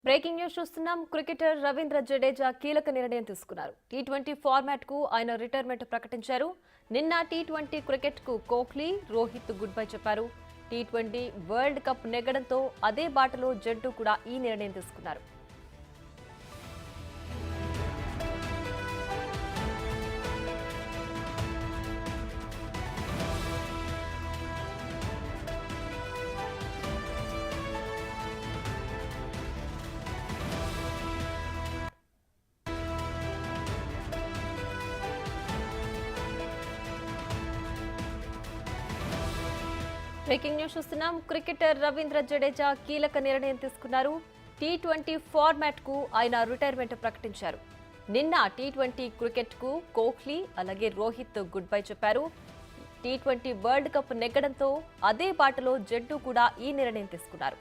Breaking news చూస్తున్నాం. Cricketer Ravindra Jadeja కీలక నిర్ణయం తీసుకున్నారు. టీ20 ఫార్మాట్ కు ఆయన రిటైర్మెంట్ ప్రకటించారు. నిన్న టీ20 క్రికెట్ కు కోహ్లీ, రోహిత్ గుడ్ బై చెప్పారు. టీ20 వరల్డ్ కప్ నెగ్గడంతో అదే బాటలో జట్టు కూడా ఈ నిర్ణయం తీసుకున్నారు. బ్రేకింగ్ న్యూస్ చూస్తున్నాం. క్రికెటర్ రవీంద్ర జడేజా కీలక నిర్ణయం తీసుకున్నారు. టీ20 ఫార్మాట్ కు ఆయన రిటైర్మెంట్ ప్రకటించారు. నిన్న టీ20 క్రికెట్ కు కోహ్లీ అలాగే రోహిత్ గుడ్ బై చెప్పారు. టీ20 వరల్డ్ కప్ నెగ్గడంతో అదే బాటలో జట్టు కూడా ఈ నిర్ణయం తీసుకున్నారు.